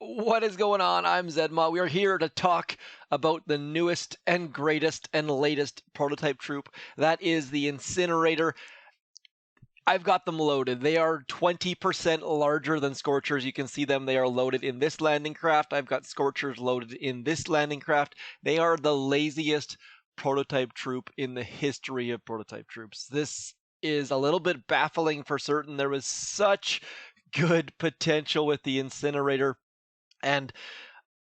What is going on? I'm Zedma. We are here to talk about the newest and greatest and latest prototype troop. That is the Incinerator. I've got them loaded. They are 20% larger than Scorchers. You can see them. They are loaded in this landing craft. I've got Scorchers loaded in this landing craft. They are the laziest prototype troop in the history of prototype troops. This is a little bit baffling for certain. There was such good potential with the Incinerator. And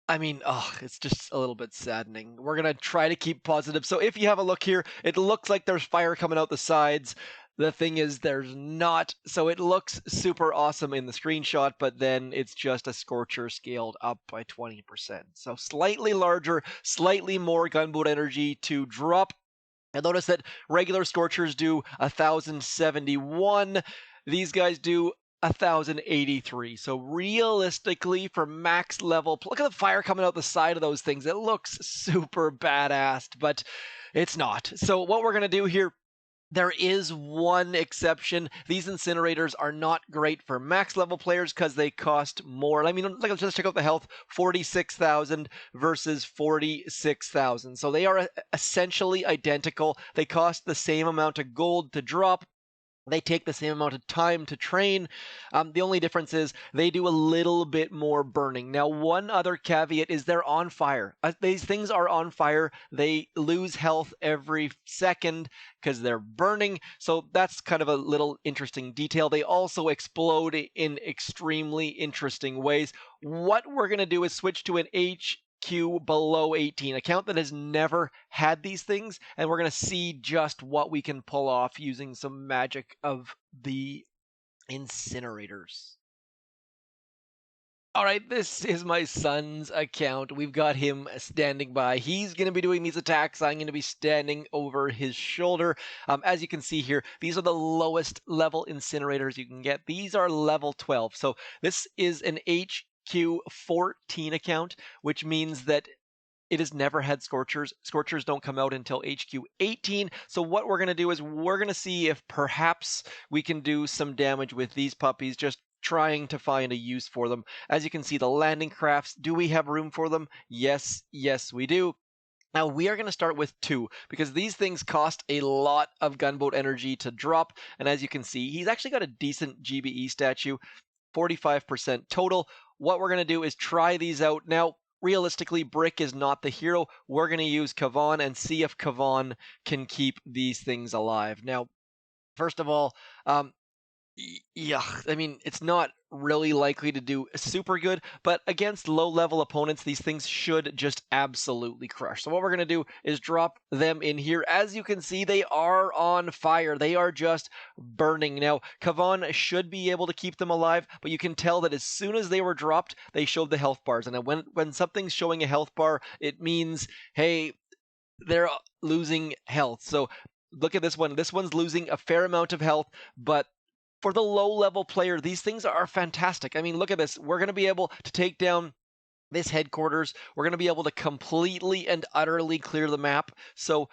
I mean, oh, it's just a little bit saddening. We're gonna try to keep positive. So if you have a look here, it looks like there's fire coming out the sides. The thing is, there's not. So it looks super awesome in the screenshot, but then it's just a scorcher scaled up by 20%. So slightly larger, slightly more gunboat energy to drop. And notice that regular scorchers do 1,071. These guys do 1,083. So realistically, for max level, look at the fire coming out the side of those things. It looks super badass, but it's not. So what we're going to do here, there is one exception. These incinerators are not great for max level players because they cost more. I mean, let's just check out the health. 46,000 versus 46,000. So they are essentially identical. They cost the same amount of gold to drop. They take the same amount of time to train. The only difference is they do a little bit more burning. Now, one other caveat is they're on fire. These things are on fire. They lose health every second because they're burning. So that's kind of a little interesting detail. They also explode in extremely interesting ways. What we're going to do is switch to an HQ below 18, account that has never had these things, and we're going to see just what we can pull off using some magic of the incinerators. All right, this is my son's account. We've got him standing by. He's going to be doing these attacks. I'm going to be standing over his shoulder. As you can see here, these are the lowest level incinerators you can get. These are level 12. So this is an HQ 14 account, which means that it has never had Scorchers. Scorchers don't come out until HQ 18. So what we're going to do is we're going to see if perhaps we can do some damage with these puppies, just trying to find a use for them. As you can see, the landing crafts, do we have room for them? Yes, we do. Now we are going to start with 2 because these things cost a lot of gunboat energy to drop. And as you can see, he's actually got a decent GBE statue, 45% total. What we're going to do is try these out. Now, realistically, Brick is not the hero. We're going to use Kavan and see if Kavan can keep these things alive. Now, first of all, yeah, I mean, it's not really likely to do super good, but against low-level opponents, these things should just absolutely crush. So what we're going to do is drop them in here. As you can see, they are on fire. They are just burning. Now, Kavan should be able to keep them alive, but you can tell that as soon as they were dropped, they showed the health bars. And when something's showing a health bar, it means, hey, they're losing health. So look at this one. This one's losing a fair amount of health, but for the low level player, these things are fantastic. I mean, look at this. We're going to be able to take down this headquarters. We're going to be able to completely and utterly clear the map. So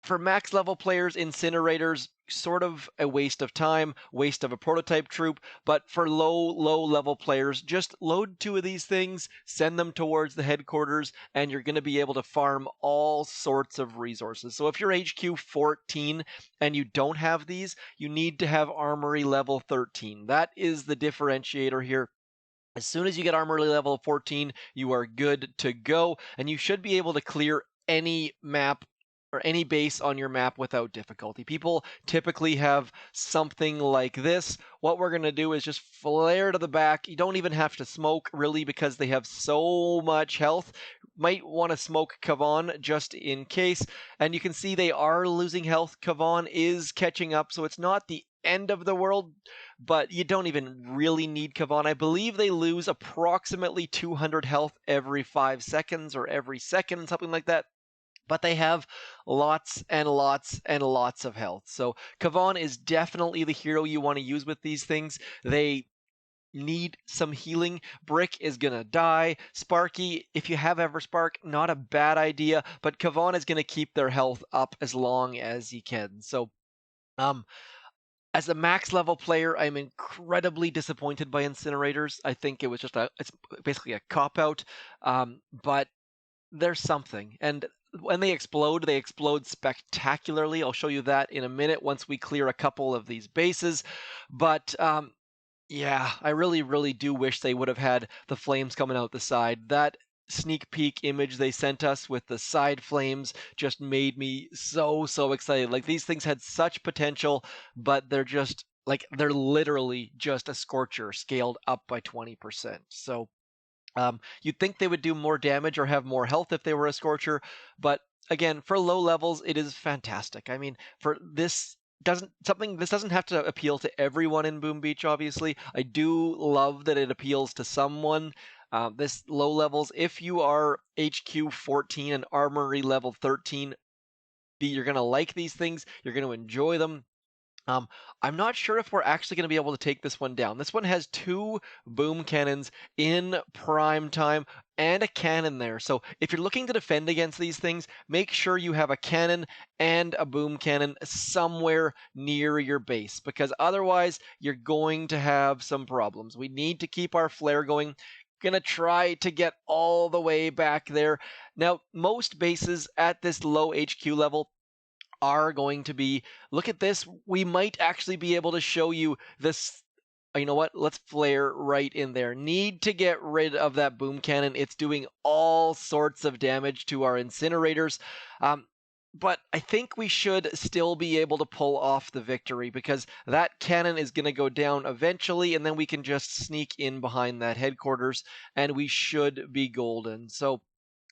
for max level players, incinerators, sort of a waste of time, waste of a prototype troop. But for low level players, just load 2 of these things, send them towards the headquarters, and you're going to be able to farm all sorts of resources. So if you're HQ 14 and you don't have these, you need to have armory level 13. That is the differentiator here. As soon as you get armory level 14, you are good to go, and you should be able to clear any map or any base on your map without difficulty. People typically have something like this. What we're going to do is just flare to the back. You don't even have to smoke, really, because they have so much health. Might want to smoke Kavan just in case. And you can see they are losing health. Kavan is catching up, so it's not the end of the world, but you don't even really need Kavan. I believe they lose approximately 200 health every 5 seconds or every second, something like that. But they have lots and lots and lots of health. So Kavan is definitely the hero you want to use with these things. They need some healing. Brick is gonna die. Sparky, if you have Everspark, not a bad idea, but Kavan is gonna keep their health up as long as he can. So As a max level player, I'm incredibly disappointed by incinerators. I think it was just it's basically a cop out. But there's something. And when they explode spectacularly. I'll show you that in a minute once we clear a couple of these bases. But yeah, I really, really do wish they would have had the flames coming out the side. That sneak peek image they sent us with the side flames just made me so, so excited. Like these things had such potential, but they're just like they're literally just a scorcher scaled up by 20%. So you'd think they would do more damage or have more health if they were a Scorcher, but again, for low levels, it is fantastic. I mean, for this doesn't have to appeal to everyone in Boom Beach. Obviously, I do love that it appeals to someone. This low levels, if you are HQ 14 and Armory level 13, you're gonna like these things. You're gonna enjoy them. Um, I'm not sure if we're actually going to be able to take this one down. This one has two boom cannons in prime time and a cannon there. So if you're looking to defend against these things, make sure you have a cannon and a boom cannon somewhere near your base, because otherwise you're going to have some problems. We need to keep our flare going. Gonna try to get all the way back there. Now, most bases at this low HQ level are going to be, look at this, we might actually be able to show you this. You know what, let's flare right in there. Need to get rid of that boom cannon. It's doing all sorts of damage to our incinerators. But I think we should still be able to pull off the victory, because that cannon is going to go down eventually, and then we can just sneak in behind that headquarters and we should be golden. So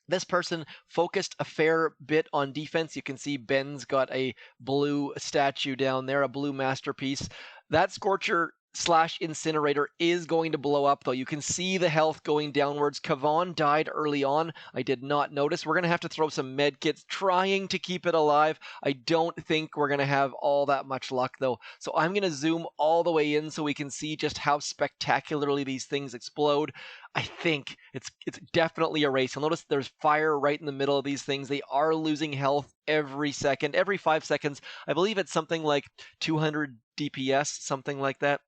this person focused a fair bit on defense. You can see Ben's got a blue statue down there, a blue masterpiece. That Scorcher slash incinerator is going to blow up, though. You can see the health going downwards. Kavan died early on. I did not notice. We're going to have to throw some med kits trying to keep it alive. I don't think we're going to have all that much luck, though. So I'm going to zoom all the way in so we can see just how spectacularly these things explode. I think it's definitely a race. You'll notice there's fire right in the middle of these things. They are losing health every second, every 5 seconds. I believe it's something like 200 DPS, something like that.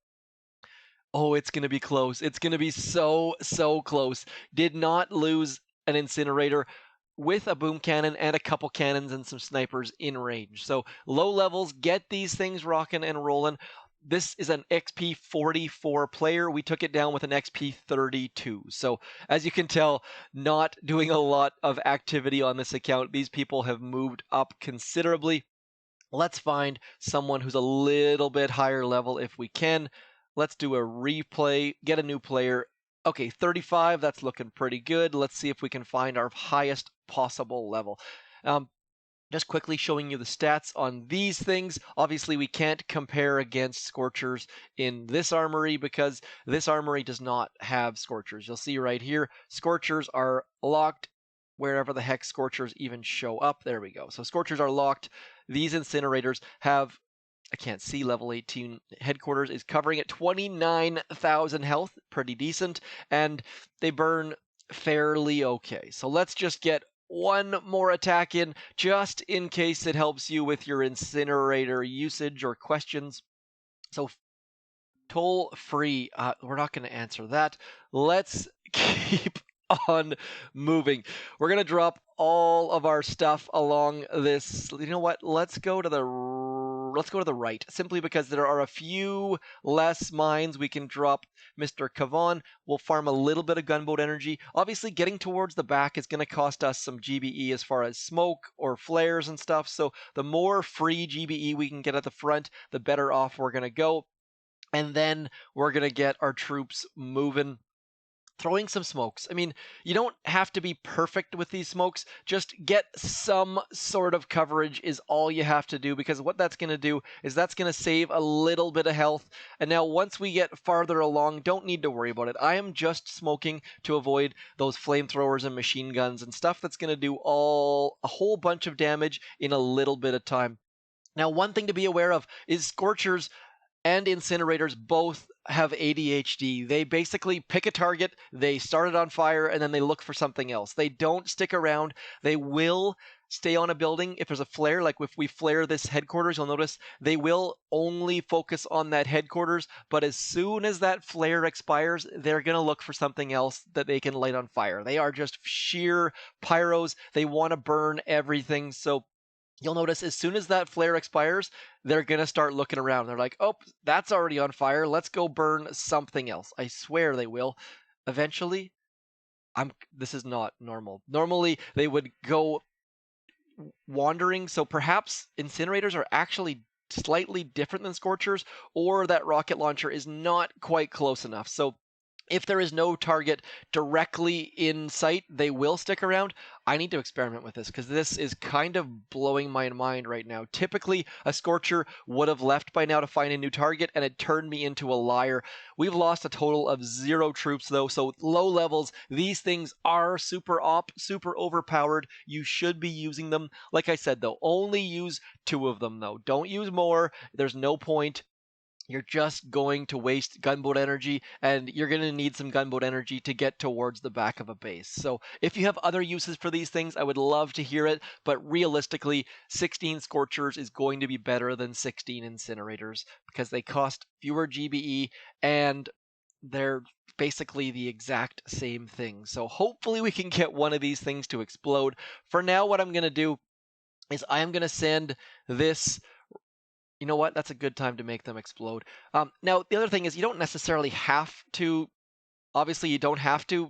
Oh, it's going to be close. It's going to be so, so close. Did not lose an incinerator with a boom cannon and a couple cannons and some snipers in range. So low levels, get these things rocking and rolling. This is an XP 44 player. We took it down with an XP 32. So as you can tell, not doing a lot of activity on this account. These people have moved up considerably. Let's find someone who's a little bit higher level if we can. Let's do a replay, get a new player. Okay, 35, that's looking pretty good. Let's see if we can find our highest possible level. Just quickly showing you the stats on these things. Obviously, we can't compare against Scorchers in this armory because this armory does not have Scorchers. You'll see right here, Scorchers are locked wherever the heck Scorchers even show up. There we go. So Scorchers are locked. These incinerators have, I can't see, level 18 headquarters is covering at 29,000 health, pretty decent, and they burn fairly okay. So let's just get one more attack in, just in case it helps you with your incinerator usage or questions. So toll free, we're not going to answer that. Let's keep on moving. We're going to drop all of our stuff along this. You know what? Let's go to the right, simply because there are a few less mines we can drop. Mr. Kavan will farm a little bit of gunboat energy. Obviously, getting towards the back is going to cost us some GBE as far as smoke or flares and stuff. So the more free GBE we can get at the front, the better off we're going to go. And then we're going to get our troops moving. Throwing some smokes. I mean, you don't have to be perfect with these smokes. Just get some sort of coverage is all you have to do, because what that's going to do is that's going to save a little bit of health. And now once we get farther along, don't need to worry about it. I am just smoking to avoid those flamethrowers and machine guns and stuff that's going to do a whole bunch of damage in a little bit of time. Now, one thing to be aware of is Scorchers and incinerators both have ADHD. They basically pick a target, they start it on fire, and then they look for something else. They don't stick around. They will stay on a building. If there's a flare, like if we flare this headquarters, you'll notice they will only focus on that headquarters. But as soon as that flare expires, they're going to look for something else that they can light on fire. They are just sheer pyros. They want to burn everything. So you'll notice as soon as that flare expires, they're going to start looking around. They're like, oh, that's already on fire. Let's go burn something else. I swear they will. Eventually, this is not normal. Normally, they would go wandering. So perhaps incinerators are actually slightly different than scorchers, or that rocket launcher is not quite close enough. So if there is no target directly in sight, they will stick around. I need to experiment with this because this is kind of blowing my mind right now. Typically, a scorcher would have left by now to find a new target, and it turned me into a liar. We've lost a total of 0 troops, though, so low levels, these things are super overpowered. You should be using them. Like I said, though, only use 2 of them, though. Don't use more. There's no point. You're just going to waste gunboat energy, and you're going to need some gunboat energy to get towards the back of a base. So if you have other uses for these things, I would love to hear it, but realistically, 16 scorchers is going to be better than 16 incinerators because they cost fewer GBE and they're basically the exact same thing. So hopefully we can get one of these things to explode. For now, what I'm going to do is I am going to send this. You know what? That's a good time to make them explode. Now, the other thing is you don't necessarily have to, obviously, you don't have to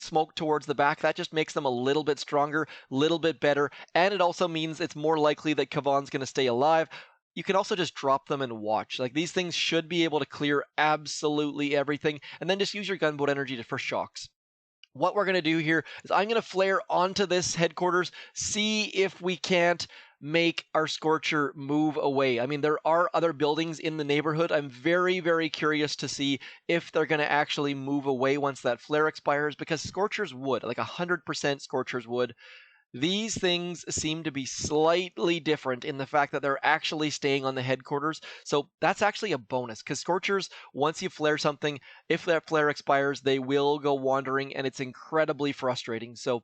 smoke towards the back. That just makes them a little bit stronger, a little bit better, and it also means it's more likely that Kavan's going to stay alive. You can also just drop them and watch. Like, these things should be able to clear absolutely everything, and then just use your gunboat energy for shocks. What we're going to do here is I'm going to flare onto this headquarters, see if we can't make our scorcher move away. I mean, there are other buildings in the neighborhood. I'm very curious to see if they're going to actually move away once that flare expires, because scorchers would, like 100% scorchers would. These things seem to be slightly different in the fact that they're actually staying on the headquarters. So that's actually a bonus because scorchers, once you flare something, if that flare expires, they will go wandering and it's incredibly frustrating. So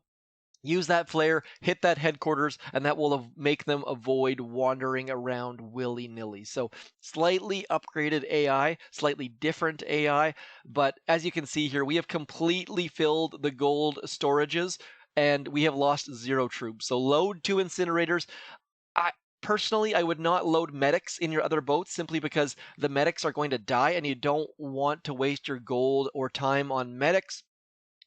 use that flare, hit that headquarters, and that will make them avoid wandering around willy-nilly. So slightly upgraded AI, slightly different AI, but as you can see here, we have completely filled the gold storages, and we have lost 0 troops. So load 2 incinerators. I personally, I would not load medics in your other boats simply because the medics are going to die, and you don't want to waste your gold or time on medics.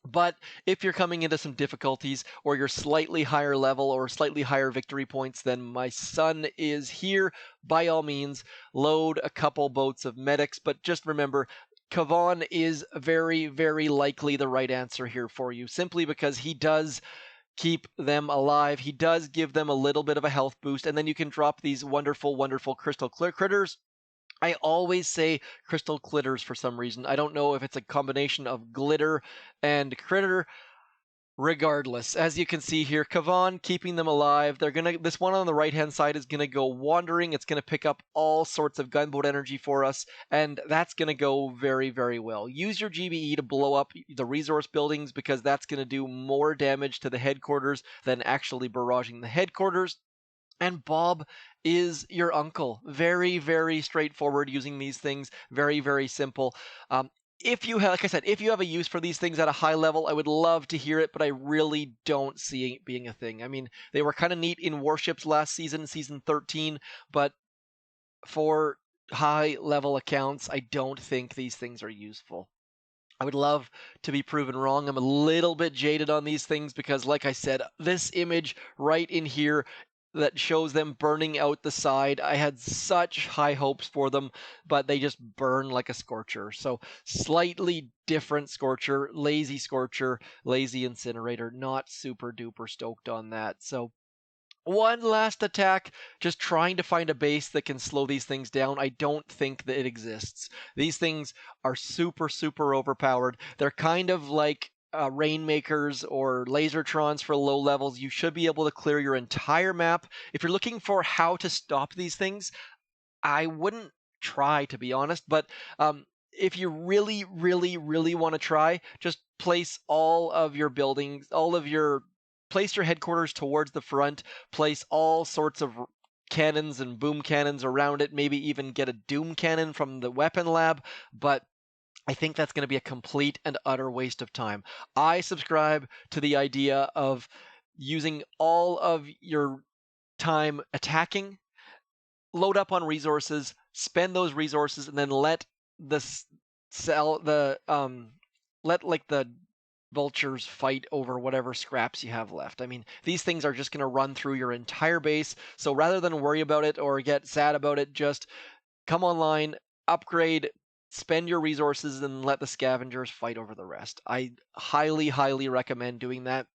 But if you're coming into some difficulties or you're slightly higher level or slightly higher victory points than my son is here, by all means, load a couple boats of medics. But just remember, Kavan is very likely the right answer here for you, simply because he does keep them alive. He does give them a little bit of a health boost, and then you can drop these wonderful crystal critters. I always say crystal clitters for some reason. I don't know if it's a combination of glitter and critter. Regardless, as you can see here, Kavan keeping them alive. This one on the right hand side is gonna go wandering. It's gonna pick up all sorts of gunboat energy for us, and that's gonna go very well. Use your GBE to blow up the resource buildings because that's gonna do more damage to the headquarters than actually barraging the headquarters. And Bob is your uncle. Very straightforward using these things. Very simple. If you have, like I said, if you have a use for these things at a high level, I would love to hear it, but I really don't see it being a thing. I mean, they were kind of neat in Warships last season, season 13, but for high level accounts, I don't think these things are useful. I would love to be proven wrong. I'm a little bit jaded on these things because, like I said, this image right in here that shows them burning out the side, I had such high hopes for them, but they just burn like a scorcher. So slightly different scorcher, lazy incinerator, not super duper stoked on that. So one last attack, just trying to find a base that can slow these things down. I don't think that it exists. These things are super overpowered. They're kind of like Rainmakers or Lasertrons for low levels. You should be able to clear your entire map. If you're looking for how to stop these things, I wouldn't try, to be honest, but if you really, really want to try, just place all of your buildings, all of your place your headquarters towards the front, place all sorts of cannons and boom cannons around it, maybe even get a doom cannon from the weapon lab, but I think that's going to be a complete and utter waste of time. I subscribe to the idea of using all of your time attacking, load up on resources, spend those resources, and then let the sell the let like the vultures fight over whatever scraps you have left. I mean, these things are just going to run through your entire base. So rather than worry about it or get sad about it, just come online, upgrade, spend your resources, and let the scavengers fight over the rest. I highly, highly recommend doing that.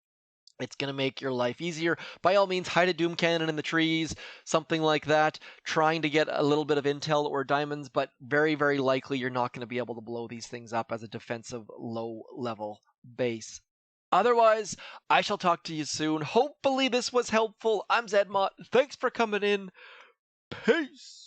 It's going to make your life easier. By all means, hide a doom cannon in the trees, something like that, trying to get a little bit of intel or diamonds, but very, very likely you're not going to be able to blow these things up as a defensive low-level base. Otherwise, I shall talk to you soon. Hopefully this was helpful. I'm Zedmont. Thanks for coming in. Peace!